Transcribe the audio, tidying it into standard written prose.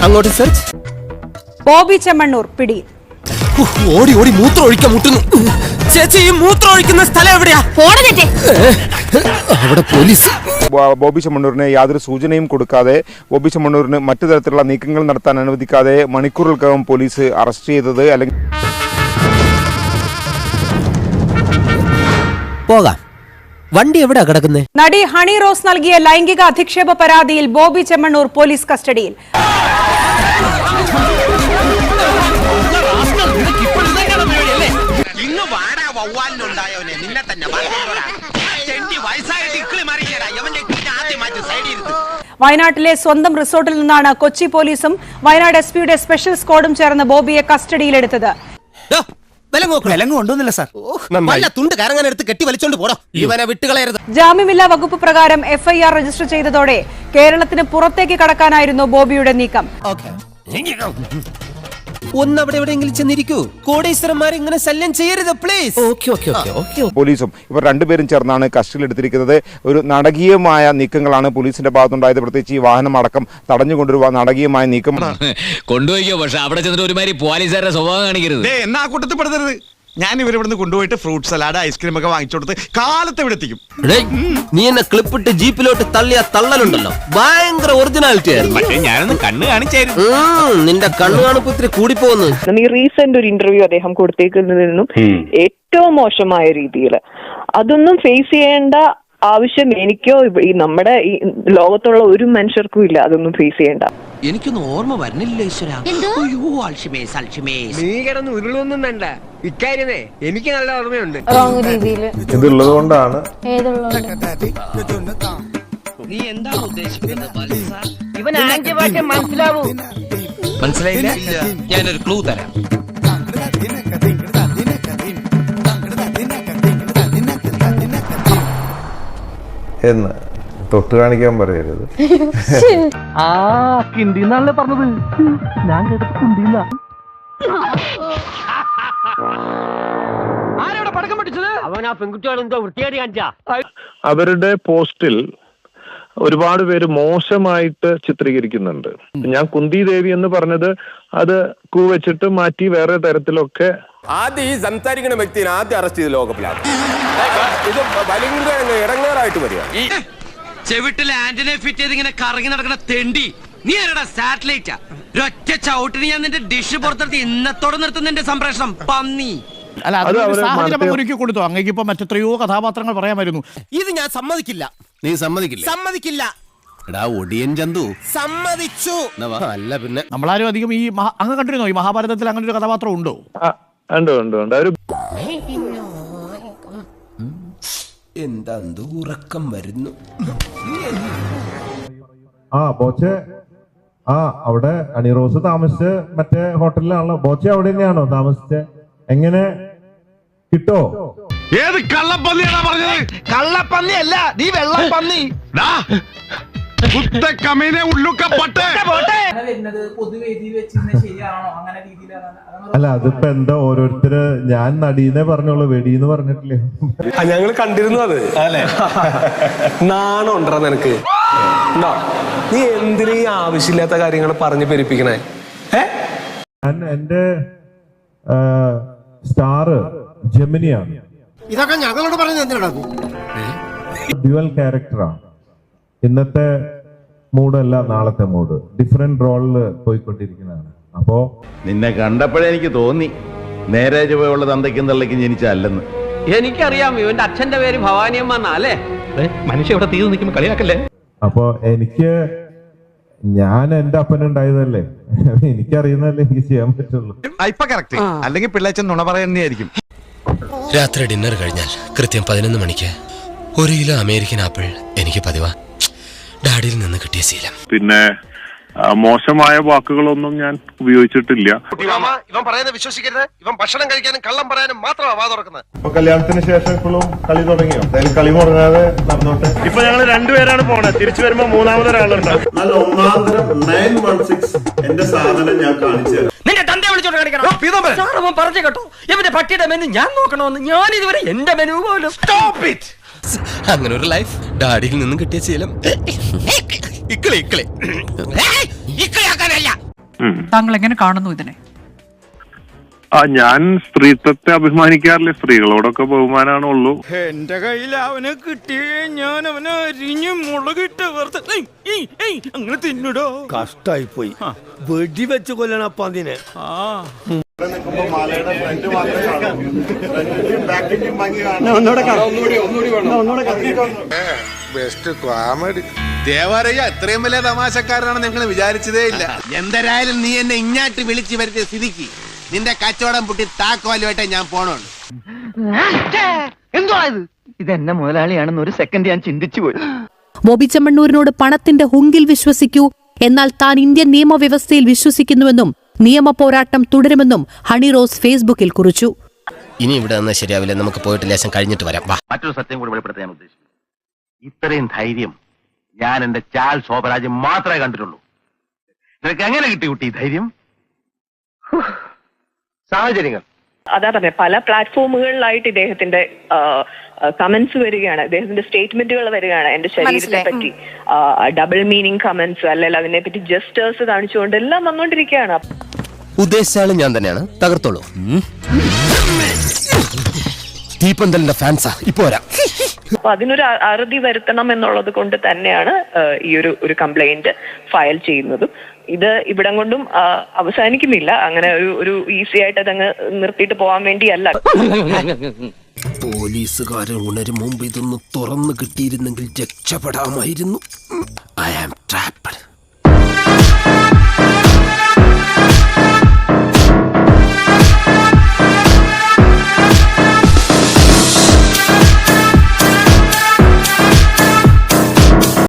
അങ്ങോട്ട് സെർച്ച്. ബോബി ചെമ്മണ്ണൂർ പിടി. ഓടി ഓടി മൂത്രം ഒഴിക്കാൻ മുട്ടുന്നു. ചേച്ചി, ഈ മൂത്രം ഒഴിക്കുന്ന സ്ഥലം എവിടെയാ? അവിടെ പോലീസ്. ബോബി ചെമ്മണ്ണൂരിന് യാതൊരു സൂചനയും കൊടുക്കാതെ, ബോബി ചെമ്മണ്ണൂരിന് മറ്റു തരത്തിലുള്ള നീക്കങ്ങൾ നടത്താൻ അനുവദിക്കാതെ മണിക്കൂറുകൾക്കകം പോലീസ് അറസ്റ്റ് ചെയ്തത്. അല്ലെങ്കിൽ പോകാം. വണ്ടി എവിടെയാ കിടക്കുന്നേ? നടി ഹണി റോസ് നൽകിയ ലൈംഗിക അധിക്ഷേപ പരാതിയിൽ ബോബി ചെമ്മണ്ണൂർ പോലീസ് കസ്റ്റഡിയിൽ. വയനാട്ടിലെ സ്വന്തം റിസോർട്ടിൽ നിന്നാണ് കൊച്ചി പോലീസും വയനാട് എസ്പിയുടെ സ്പെഷ്യൽ സ്ക്വാഡും ചേർന്ന് ബോബിയെ കസ്റ്റഡിയിലെടുത്തത്. ജാമ്യമില്ലാ വകുപ്പ് പ്രകാരം FIR രജിസ്റ്റർ ചെയ്തതോടെ കേരളത്തിന് പുറത്തേക്ക് കടക്കാനായിരുന്നു ബോബിയുടെ നീക്കം. ഒന്നവിടെ എവിടെയെങ്കിലും ചെന്നിരിക്കൂ. കോടീശ്വരന്മാരെ ഇങ്ങനെ ശല്യം ചെയ്യരുത് പ്ലീസ്. പോലീസും ഇവർ രണ്ടുപേരും ചേർന്നാണ് കസ്റ്റഡിയിലെടുത്തിരിക്കുന്നത്. ഒരു നാടകീയമായ നീക്കങ്ങളാണ് പോലീസിന്റെ ഭാഗത്തുണ്ടായത്. പ്രത്യേകിച്ച് ഈ വാഹനം അടക്കം തടഞ്ഞുകൊണ്ടൊരു നാടകീയമായ നീക്കം കൊണ്ടുപോയിക്കോ. പക്ഷെ അവിടെ ചെന്നിട്ട് ഒരുമാതിരി പോലീസുകാരുടെ സ്വഭാവം കാണിക്കരുത്. എന്നാ കൂട്ടത്തിൽ പെടുത്തരുത്. ഞാൻ ഇവരിവിടുന്ന് കൊണ്ടുപോയിട്ട് ഫ്രൂട്ട് സലാഡ് ഐസ്ക്രീം ഒക്കെ വാങ്ങിച്ചു കൊടുത്ത് കാലത്ത് ഇവിടെ എത്തിക്കും. നീ എന്നെ ക്ലിപ്പിട്ട് ജീപ്പിലോട്ട് തള്ളിയ തള്ളലുണ്ടല്ലോ, ഭയങ്കര ഒറിജിനാലിറ്റി ആയിരുന്നു. പക്ഷേ ഞാനൊന്ന് കണ്ണ് കാണിച്ചായിരുന്നു. നിന്റെ കണ്ണു കാണുമ്പോ ഇത്തിരി കൂടിപ്പോന്ന്. ഈ റീസെന്റ് ഒരു ഇന്റർവ്യൂ അദ്ദേഹം കൊടുത്തേക്കുന്നതിൽ നിന്നും ഏറ്റവും മോശമായ രീതിയിൽ അതൊന്നും ഫേസ് ചെയ്യേണ്ട ആവശ്യം എനിക്കോ ഈ നമ്മുടെ ഈ ലോകത്തുള്ള ഒരു മനുഷ്യർക്കും ഇല്ല. അതൊന്നും ഫേസ് ചെയ്യേണ്ട. എനിക്കൊന്നും ഓർമ്മ വരുന്നില്ല ഈശ്വര. നീ കിടന്ന് ഉരുളൊന്നും വേണ്ട. ഇക്കാര്യമേ എനിക്ക് നല്ല ഓർമ്മയുണ്ട്. ഇതുള്ളത് കൊണ്ടാണ്. നീ എന്താണ് ഉദ്ദേശിക്കുന്നത്? ഇവൻ ആംഗ്യഭാഷ മനസ്സിലാവൂ. മനസ്സിലായില്ല? ഞാനൊരു ക്ലൂ തരാം. എന്ന് തൊട്ട് കാണിക്കാൻ പറയരുത്. കിണ്ടിന്നാണല്ലേ പറഞ്ഞത്. ഞാൻ കേട്ടത് കിണ്ടിന്ന. ആരോടെ പടക്കം പൊട്ടിച്ചത്? അവൻ ആ പെൺകുട്ടിയോട് എന്തോ വൃത്തിയായിട്ട് കാണിച്ചാ. അവരുടെ പോസ്റ്റിൽ ഒരുപാട് പേര് മോശമായിട്ട് ചിത്രീകരിക്കുന്നുണ്ട്. ഞാൻ കുന്തി ദേവി എന്ന് പറഞ്ഞത് അത് വെച്ചിട്ട് മാറ്റി വേറെ തരത്തിലൊക്കെ. ആദ്യം ഈ സംസാരിക്കുന്ന വ്യക്തിനെ ആദ്യം അറസ്റ്റ് ചെയ്ത് ലോകപ്പിലാണ്. ഇത് ഭയങ്കര ഇടങ്ങേറായിട്ട് വരിക. ചെവിട്ടിലെ ആന്റിനെ ഫിറ്റ് ചെയ്ത് ഇങ്ങനെ കറങ്ങി നടക്കുന്ന തെണ്ടി നീ ആരടാ? സാറ്റലൈറ്റാ? ഒറ്റ ചവിട്ടിന് ഞാൻ നിന്റെ ഡിഷ് പുറത്തെടുത്ത് ഇന്നത്തോടെ നിർത്തുന്ന സംപ്രേഷണം പന്നി. അല്ല, അതൊരു സാഹചര്യം ഒരുക്കി കൊടുത്തു. അങ്ങേക്ക് ഇപ്പൊ മറ്റെത്രയോ കഥാപാത്രങ്ങൾ പറയാമായിരുന്നു. ഇത് ഞാൻ സമ്മതിക്കില്ല. നീ സമ്മതിക്കില്ല? സമ്മതിക്കില്ല. എടാ ഒടിയൻ ചന്തു സമ്മതിച്ചു. അല്ല പിന്നെ നമ്മളാരും അധികം ഈ അങ്ങ് കണ്ടിരുന്നോ ഈ മഹാഭാരതത്തിൽ അങ്ങനെ ഒരു കഥാപാത്രം ഉണ്ടോ? ഉണ്ട്. എന്താ ഉറക്കം വരുന്നു. ബോച്ചെ അവിടെ അണിറോസ് താമസിച്ച് മറ്റേ ഹോട്ടലിലാണല്ലോ. ബോച്ചെ അവിടെ തന്നെയാണോ താമസിച്ചത്? എങ്ങനെ കിട്ടോ? ഏത് കള്ളപ്പന്നിയാണോ പറഞ്ഞത്? കള്ളപ്പന്നിയല്ല, നീ വെള്ളപ്പന്നി. അല്ല, അതിപ്പോ എന്താ ഓരോരുത്തര് ഞാൻ നടീന്നേ പറഞ്ഞോളൂ, വെടിന്ന് പറഞ്ഞിട്ടില്ലേ? ഞങ്ങൾ കണ്ടിരുന്നു അത്. നാണം ഉണ്ടോ നിനക്ക്? നീ എന്തിനീ ആവശ്യമില്ലാത്ത കാര്യങ്ങൾ പറഞ്ഞ് പെരുപ്പിക്കണേ? ഞാൻ എന്റെ സ്റ്റാർ ജെമിനിയാണ്. ഇതൊക്കെ ഞങ്ങളോട് പറഞ്ഞത് എന്തിനാണ്? ഡ്യുവൽ ക്യാരക്ടറാണ്. ഇന്നത്തെ മൂഡല്ല നാളത്തെ മൂഡ്. ഡിഫറെന്റ് റോളില് പോയിക്കൊണ്ടിരിക്കുന്നതാണ്. അപ്പോ നിന്നെ കണ്ടപ്പോഴേ എനിക്ക് തോന്നി നേരെ ചുവയുള്ള തന്തയ്ക്കും തള്ളയ്ക്കും ജനിച്ചല്ലെന്ന്. എനിക്കറിയാം ഇവന്റെ അച്ഛന്റെ പേര് ഭവാനിയമ്മ അല്ലേ? മനുഷ്യ ഇവിടെ തീർന്നു നിൽക്കുമ്പോ കളിയാക്കല്ലേ. അപ്പൊ ഞാൻ എന്റെ അപ്പനുണ്ടായതല്ലേ, എനിക്കറിയുന്നതല്ലേ എനിക്ക് ചെയ്യാൻ പറ്റുള്ളൂ. ഇപ്പൊ കറക്റ്റ്. അല്ലെങ്കിൽ പിള്ളേച്ചൻ നുണ പറയുന്നതായിരിക്കും. രാത്രി ഡിന്നർ കഴിഞ്ഞാൽ കൃത്യം 11 മണിക്ക് 1 കിലോ അമേരിക്കൻ ആപ്പിൾ എനിക്ക് പതിവാ. ഡാഡിയിൽ നിന്ന് കിട്ടിയ ശീലം. പിന്നെ മോശമായ വാക്കുകളൊന്നും ഞാൻ ഉപയോഗിച്ചിട്ടില്ല. ഇവൻ പറയുന്നത് വിശ്വസിക്കരുത്. ഇവൻ ഭക്ഷണം കഴിക്കാനും കള്ളം പറയാനും മാത്രമാണ് വാ തുറക്കുന്നത്. ഇപ്പൊ കല്യാണത്തിന് ശേഷം ഇപ്പോഴും കളി തുടങ്ങിയോ? കളി മുടങ്ങാതെ നടന്നോട്ടെ. ഇപ്പൊ ഞങ്ങൾ 2 പേരാണ് പോണത്. തിരിച്ചു വരുമ്പോ 3ാമതൊരാളുണ്ട്. നല്ല ഒന്നാന്തരം 916 എന്റെ സാധനം ഞാൻ കാണിച്ചു തരാം. നിന്റെ തന്റെ വിളിച്ചോണ്ട് കാണിക്കണം. പറഞ്ഞു കേട്ടോ, ഇവന്റെ പട്ടിയുടെ മെനു ഞാൻ നോക്കണമെന്ന്. ഞാൻ ഇതുവരെ എന്റെ മെനു പോലും. അങ്ങനെ ഒരു ലൈഫ് ഡാഡിയിൽ നിന്നും കിട്ടിയ ശീലം. ഇക്കളി ഇക്കളി ഇക്കളിയാക്കാനല്ല. താങ്കൾ എങ്ങനെ കാണുന്നു ഇതിനെ? ഞാൻ സ്ത്രീത്വത്തെ അഭിമാനിക്കാറില്ല. സ്ത്രീകളോടൊക്കെ ബഹുമാനാണുള്ളൂ. എന്റെ കയ്യിൽ അവനെ കിട്ടിയേ ഞാൻ അവനെ അരിഞ്ഞ് മുളകിട്ട് അങ്ങനെ തിന്നിടോ. കഷ്ടായി പോയി. വെടി വെച്ച് കൊല്ലണപ്പ അതിനെ. ദേവാരയ്യ ഇത്രയും വലിയ തമാശക്കാരനാണ് നിങ്ങൾ വിചാരിച്ചതേ ഇല്ല. എന്തരായാലും നീ എന്നെ ഇങ്ങാട്ട് വിളിച്ചു വരുത്തിയ സ്ഥിതിക്ക് നിന്റെ കച്ചവടം പൊട്ടി താക്കോലുമായിട്ടേ ഞാൻ പോണുണ്ട്. എന്തോ ഇത് എന്നെ മുതലാളിയാണെന്ന് ഒരു സെക്കൻഡ് ഞാൻ ചിന്തിച്ചു പോയി. ബോബി ചെമ്മണ്ണൂരിനോട് പണത്തിന്റെ ഹുങ്കിൽ വിശ്വസിക്കൂ, എന്നാൽ താൻ ഇന്ത്യൻ നിയമവ്യവസ്ഥയിൽ വിശ്വസിക്കുന്നുവെന്നും നിയമ പോരാട്ടം തുടരുമെന്നും ഹണി റോസ് ഫേസ്ബുക്കിൽ കുറിച്ചു. ഇനി ഇവിടെ നിന്ന് ശരിയാവില്ല, നമുക്ക് പോയിട്ട് ലേശം കഴിഞ്ഞിട്ട് വരാം. മറ്റൊരു സത്യം കൂടി വെളിപ്പെടുത്താൻ ഞാൻ ഉദ്ദേശിക്കുന്നു. ഇത്രയും ധൈര്യം ഞാൻ എന്റെ ചാൽ ശോഭരാജ് മാത്രമേ കണ്ടിട്ടുള്ളൂ. നിനക്ക് എങ്ങനെ കിട്ടി കുട്ടി ധൈര്യം? സാഹചര്യങ്ങൾ അതാ പറഞ്ഞ പല പ്ലാറ്റ്ഫോമുകളിലായിട്ട് ഇദ്ദേഹത്തിന്റെ കമന്റ്സ് വരികയാണ്, ഇദ്ദേഹത്തിന്റെ സ്റ്റേറ്റ്മെന്റുകൾ വരികയാണ് എന്റെ ശരീരത്തെ പറ്റി, ഡബിൾ മീനിങ് കമന്റ്സ്, അല്ലെങ്കിൽ അതിനെ പറ്റി ജസ്റ്റേഴ്സ് കാണിച്ചുകൊണ്ട് എല്ലാം വന്നുകൊണ്ടിരിക്കുകയാണ്. ഉദ്ദേശിച്ചാലും ഞാൻ തന്നെയാണ്. തകർത്തോളൂ. തീപ്പന്തലിന്റെ ഫാൻസാ ഇപ്പൊ വരാം. അപ്പൊ അതിനൊരു അറുതി വരുത്തണം എന്നുള്ളത് കൊണ്ട് തന്നെയാണ് ഈ ഒരു കംപ്ലൈന്റ് ഫയൽ ചെയ്യുന്നതും. ഇത് ഇവിടം കൊണ്ടും അവസാനിക്കുന്നില്ല. അങ്ങനെ ഒരു ഈസി ആയിട്ട് അതങ്ങ് നിർത്തിയിട്ട് പോകാൻ വേണ്ടിയല്ല. പോലീസുകാരൻ ഉണരും മുമ്പ് ഇതൊന്ന് തുറന്നു കിട്ടിയിരുന്നെങ്കിൽ രക്ഷപ്പെടാമായിരുന്നു. I am